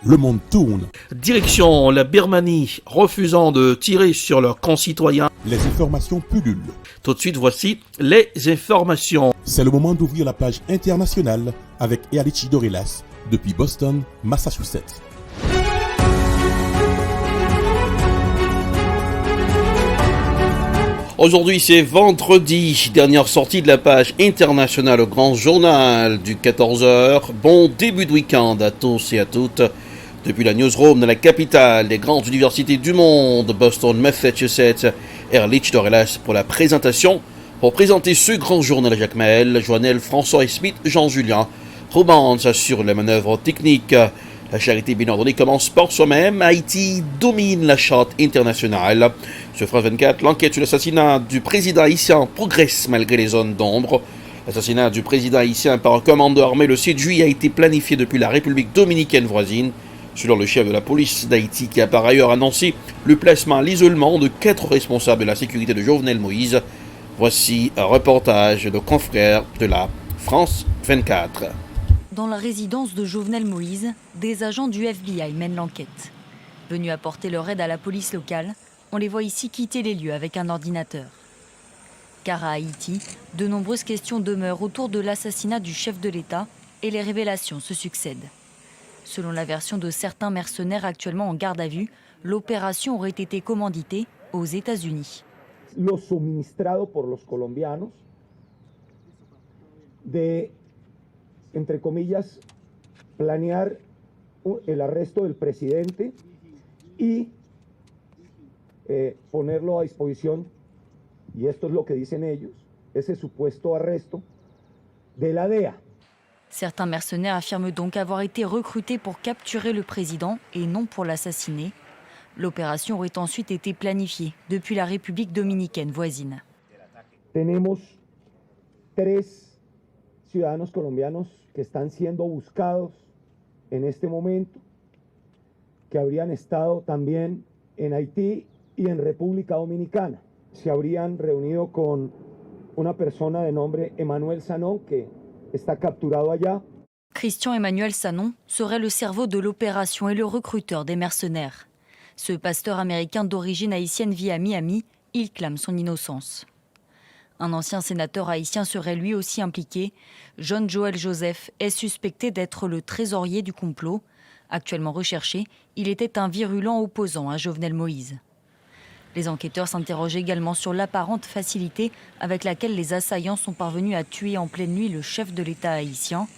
le monde tourne. Direction la Birmanie, refusant de tirer sur leurs concitoyens. Les informations pullulent. Tout de suite, voici les informations. C'est le moment d'ouvrir la page internationale avec Ealichi Dorelas depuis Boston, Massachusetts. Aujourd'hui, c'est vendredi, dernière sortie de la page internationale au grand journal du 14h. Bon début de week-end à tous et à toutes. Depuis la newsroom de la capitale des grandes universités du monde, Boston, Massachusetts, Ealichi Dorelas pour la présentation. Pour présenter ce grand journal, Jacques Maël, Joannel, François et Smith, Jean-Julien. Robans assure les manœuvres techniques. La charité bien ordonnée commence par soi-même. Haïti domine la charte internationale. Sur France 24, l'enquête sur l'assassinat du président haïtien progresse malgré les zones d'ombre. L'assassinat du président haïtien par un commando armé le 7 juillet a été planifié depuis la République dominicaine voisine, selon le chef de la police d'Haïti qui a par ailleurs annoncé le placement à l'isolement de 4 responsables de la sécurité de Jovenel Moïse. Voici un reportage de nos confrères de la France 24. Dans la résidence de Jovenel Moïse, des agents du FBI mènent l'enquête. Venus apporter leur aide à la police locale, on les voit ici quitter les lieux avec un ordinateur. Car à Haïti, de nombreuses questions demeurent autour de l'assassinat du chef de l'État et les révélations se succèdent. Selon la version de certains mercenaires actuellement en garde à vue, l'opération aurait été commanditée aux États-Unis. Lo suministrado por los colombianos de, entre comillas, planear el arresto del presidente y ponerlo a disposición, y esto es lo que dicen ellos, ese supuesto arresto de la DEA. Certains mercenaires affirment donc avoir été recrutés pour capturer le président et non pour l'assassiner. L'opération aurait ensuite été planifiée depuis la République dominicaine voisine. Tenemos 3 ciudadanos colombianos que están siendo buscados en este momento, que habrían estado también en Haití y en República Dominicana. Se habrían reunido con una persona de nombre Emmanuel Sanon, que está capturado allá. Christian Emmanuel Sanon serait le cerveau de l'opération et le recruteur des mercenaires. Ce pasteur américain d'origine haïtienne vit à Miami, il clame son innocence. Un ancien sénateur haïtien serait lui aussi impliqué. John Joel Joseph est suspecté d'être le trésorier du complot. Actuellement recherché, il était un virulent opposant à Jovenel Moïse. Les enquêteurs s'interrogent également sur l'apparente facilité avec laquelle les assaillants sont parvenus à tuer en pleine nuit le chef de l'État haïtien.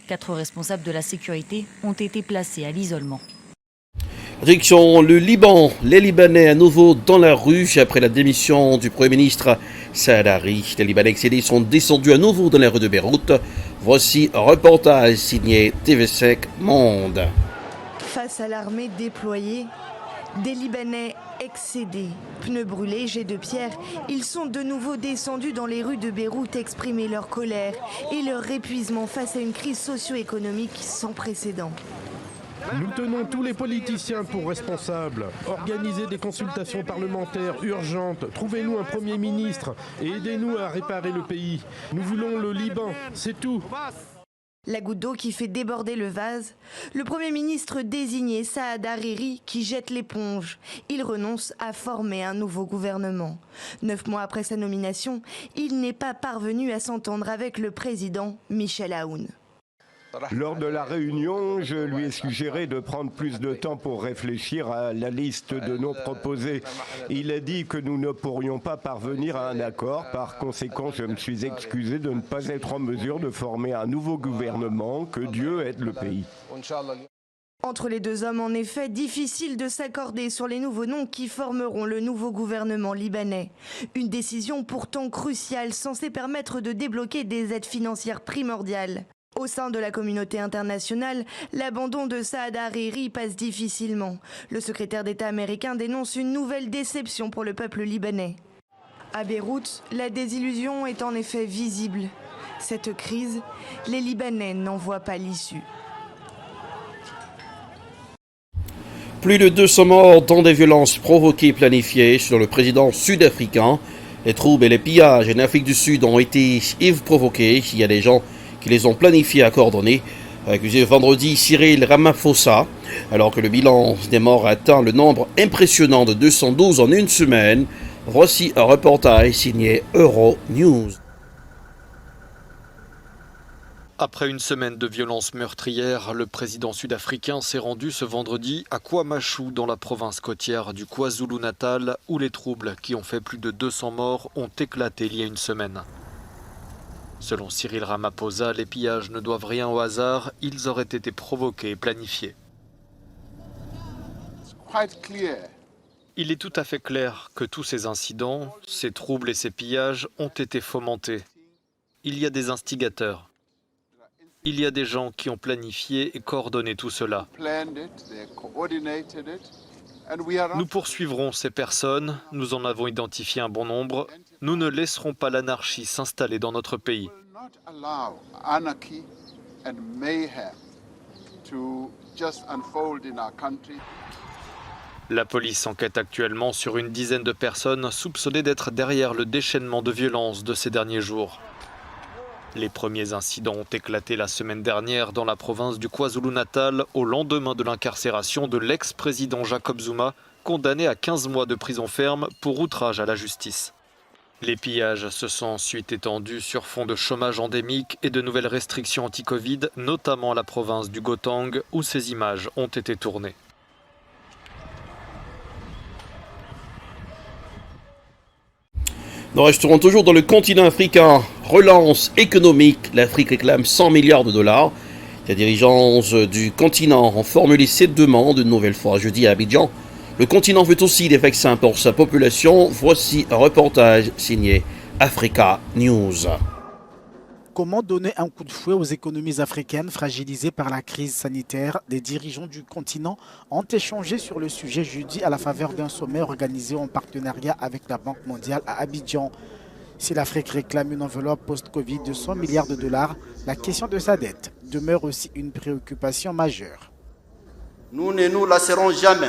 4 responsables de la sécurité ont été placés à l'isolement. Direction le Liban, les Libanais à nouveau dans la rue après la démission du Premier ministre Saad Hariri. Les Libanais excédés sont descendus à nouveau dans les rues de Beyrouth. Voici un reportage signé TV5 Monde. Face à l'armée déployée, des Libanais excédés, pneus brûlés, jets de pierre, ils sont de nouveau descendus dans les rues de Beyrouth exprimer leur colère et leur épuisement face à une crise socio-économique sans précédent. Nous tenons tous les politiciens pour responsables. Organisez des consultations parlementaires urgentes. Trouvez-nous un Premier ministre et aidez-nous à réparer le pays. Nous voulons le Liban, c'est tout. La goutte d'eau qui fait déborder le vase, le Premier ministre désigné Saad Hariri qui jette l'éponge. Il renonce à former un nouveau gouvernement. 9 mois après sa nomination, il n'est pas parvenu à s'entendre avec le président Michel Aoun. Lors de la réunion, je lui ai suggéré de prendre plus de temps pour réfléchir à la liste de noms proposés. Il a dit que nous ne pourrions pas parvenir à un accord. Par conséquent, je me suis excusé de ne pas être en mesure de former un nouveau gouvernement. Que Dieu aide le pays. Entre les deux hommes, en effet, difficile de s'accorder sur les nouveaux noms qui formeront le nouveau gouvernement libanais. Une décision pourtant cruciale, censée permettre de débloquer des aides financières primordiales. Au sein de la communauté internationale, l'abandon de Saad Hariri passe difficilement. Le secrétaire d'État américain dénonce une nouvelle déception pour le peuple libanais. À Beyrouth, la désillusion est en effet visible. Cette crise, les Libanais n'en voient pas l'issue. Plus de 200 morts dans des violences provoquées et planifiées sur le président sud-africain. Les troubles et les pillages en Afrique du Sud ont été provoqués. Il y a des gens qui les ont planifiés à coordonner. a accusé vendredi Cyril Ramaphosa, alors que le bilan des morts atteint le nombre impressionnant de 212 en une semaine. Voici un reportage signé Euronews. Après une semaine de violences meurtrières, le président sud-africain s'est rendu ce vendredi à KwaMashu dans la province côtière du KwaZulu-Natal où les troubles qui ont fait plus de 200 morts ont éclaté il y a une semaine. Selon Cyril Ramaphosa, les pillages ne doivent rien au hasard, ils auraient été provoqués et planifiés. Il est tout à fait clair que tous ces incidents, ces troubles et ces pillages ont été fomentés. Il y a des instigateurs. Il y a des gens qui ont planifié et coordonné tout cela. Nous poursuivrons ces personnes, nous en avons identifié un bon nombre. Nous ne laisserons pas l'anarchie s'installer dans notre pays. La police enquête actuellement sur une dizaine de personnes soupçonnées d'être derrière le déchaînement de violence de ces derniers jours. Les premiers incidents ont éclaté la semaine dernière dans la province du KwaZulu-Natal au lendemain de l'incarcération de l'ex-président Jacob Zuma, condamné à 15 mois de prison ferme pour outrage à la justice. Les pillages se sont ensuite étendus sur fond de chômage endémique et de nouvelles restrictions anti-Covid, notamment à la province du Gauteng, où ces images ont été tournées. Nous resterons toujours dans le continent africain. Relance économique, l'Afrique réclame 100 milliards de dollars. Les dirigeants du continent ont formulé cette demande une nouvelle fois jeudi à Abidjan. Le continent veut aussi des vaccins pour sa population. Voici un reportage signé Africa News. Comment donner un coup de fouet aux économies africaines fragilisées par la crise sanitaire? Les dirigeants du continent ont échangé sur le sujet jeudi à la faveur d'un sommet organisé en partenariat avec la Banque mondiale à Abidjan. Si l'Afrique réclame une enveloppe post-Covid de 100 milliards de dollars, la question de sa dette demeure aussi une préoccupation majeure. Nous ne nous lasserons jamais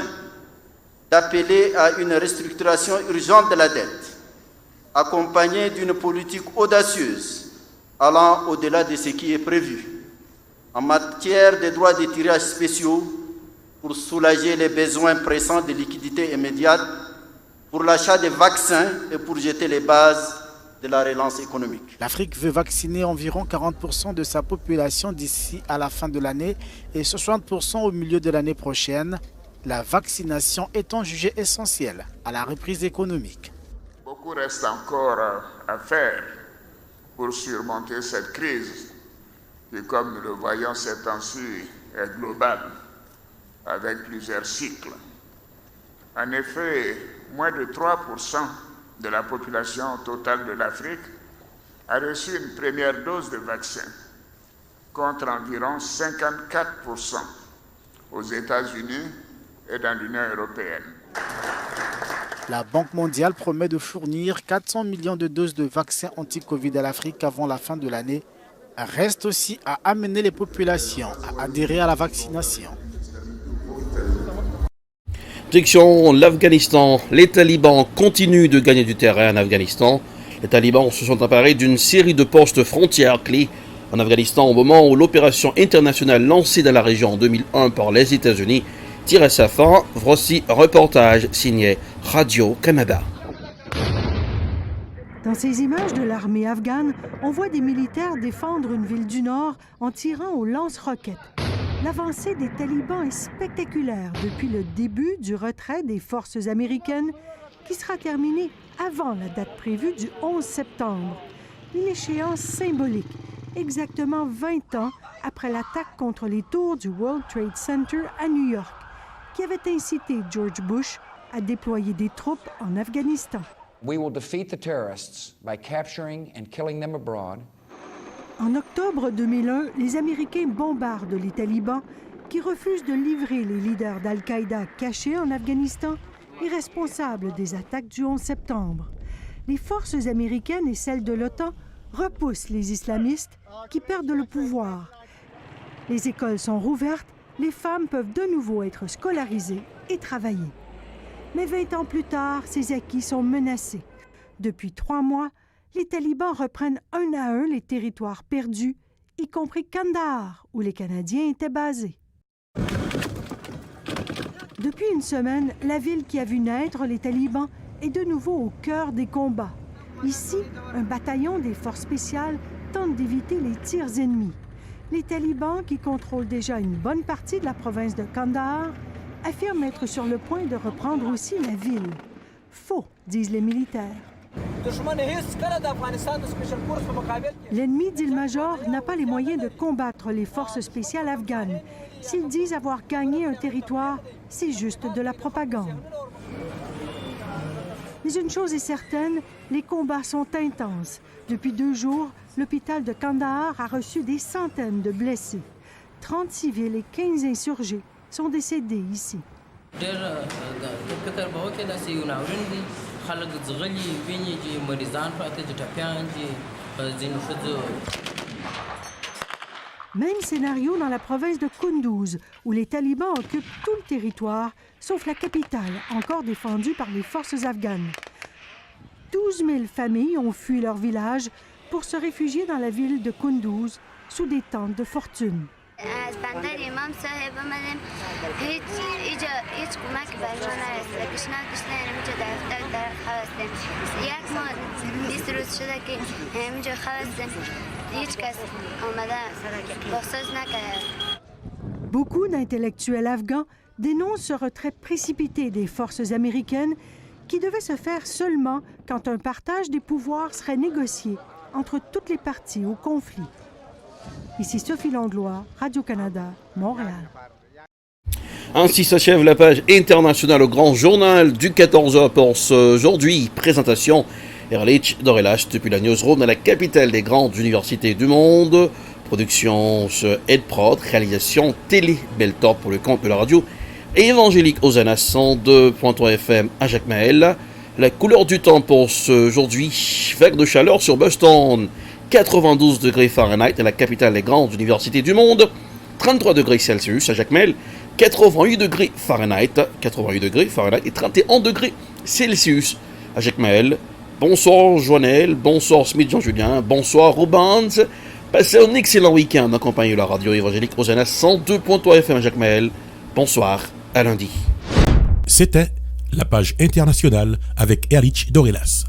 d'appeler à une restructuration urgente de la dette, accompagnée d'une politique audacieuse allant au-delà de ce qui est prévu en matière de droits de tirage spéciaux pour soulager les besoins pressants de liquidités immédiates, pour l'achat de vaccins et pour jeter les bases de la relance économique. L'Afrique veut vacciner environ 40% de sa population d'ici à la fin de l'année et 60% au milieu de l'année prochaine, la vaccination étant jugée essentielle à la reprise économique. Beaucoup reste encore à faire pour surmonter cette crise qui, comme nous le voyons ces temps-ci, est globale, avec plusieurs cycles. En effet, moins de 3% de la population totale de l'Afrique a reçu une première dose de vaccin, contre environ 54% aux États-Unis et dans l'Union européenne. La Banque mondiale promet de fournir 400 millions de doses de vaccins anti-Covid à l'Afrique avant la fin de l'année. Reste aussi à amener les populations à adhérer à la vaccination. Direction l'Afghanistan. Les talibans continuent de gagner du terrain en Afghanistan. Les talibans se sont emparés d'une série de postes frontières clés en Afghanistan au moment où l'opération internationale lancée dans la région en 2001 par les États-Unis tire à sa fin. Voici un reportage signé Radio-Canada. Dans ces images de l'armée afghane, on voit des militaires défendre une ville du nord en tirant aux lance-roquettes. L'avancée des talibans est spectaculaire depuis le début du retrait des forces américaines qui sera terminé avant la date prévue du 11 septembre. Une échéance symbolique, exactement 20 ans après l'attaque contre les tours du World Trade Center à New York, qui avait incité George Bush à déployer des troupes en Afghanistan. We will defeat the terrorists by capturing and killing them abroad. En octobre 2001, les Américains bombardent les talibans qui refusent de livrer les leaders d'Al-Qaïda cachés en Afghanistan et responsables des attaques du 11 septembre. Les forces américaines et celles de l'OTAN repoussent les islamistes qui perdent le pouvoir. Les écoles sont rouvertes, les femmes peuvent de nouveau être scolarisées et travailler. Mais 20 ans plus tard, ces acquis sont menacés. Depuis 3 mois, les talibans reprennent un à un les territoires perdus y compris Kandahar, où les Canadiens étaient basés. Depuis une semaine, la ville qui a vu naître les talibans est de nouveau au cœur des combats. Ici, un bataillon des forces spéciales tente d'éviter les tirs ennemis. Les talibans, qui contrôlent déjà une bonne partie de la province de Kandahar, affirment être sur le point de reprendre aussi la ville. Faux, disent les militaires. L'ennemi, dit le major, n'a pas les moyens de combattre les forces spéciales afghanes. S'ils disent avoir gagné un territoire, c'est juste de la propagande. Mais une chose est certaine, les combats sont intenses. Depuis 2 jours, l'hôpital de Kandahar a reçu des centaines de blessés. 30 civils et 15 insurgés sont décédés ici. Même scénario dans la province de Kunduz, où les talibans occupent tout le territoire, sauf la capitale, encore défendue par les forces afghanes. 12 000 familles ont fui leur village pour se réfugier dans la ville de Kunduz, sous des tentes de fortune. Beaucoup d'intellectuels afghans dénoncent ce retrait précipité des forces américaines qui devait se faire seulement quand un partage des pouvoirs serait négocié entre toutes les parties au conflit. Ici Sophie Langlois, Radio-Canada, Montréal. Ainsi s'achève la page internationale au grand journal du 14h pour aujourd'hui. Présentation Erlich Dorelas depuis la Newsroom à la capitale des grandes universités du monde. Production EdProd, réalisation Télé Beltor pour le compte de la radio évangélique Hosanna 102.3 FM à Jacmel. La couleur du temps pour aujourd'hui, vague de chaleur sur Boston, 92 degrés Fahrenheit à la capitale des grandes universités du monde, 33 degrés Celsius à Jacmel, 88 degrés Fahrenheit et 31 degrés Celsius à Jacmel. Bonsoir Joannel, bonsoir Smith Jean-Julien, bonsoir Rubens. Passez un excellent week-end en compagnie de la radio évangélique Hosanna 102.3 FM à Jacmel. Bonsoir, à lundi. C'était la page internationale avec Erlich Dorelas.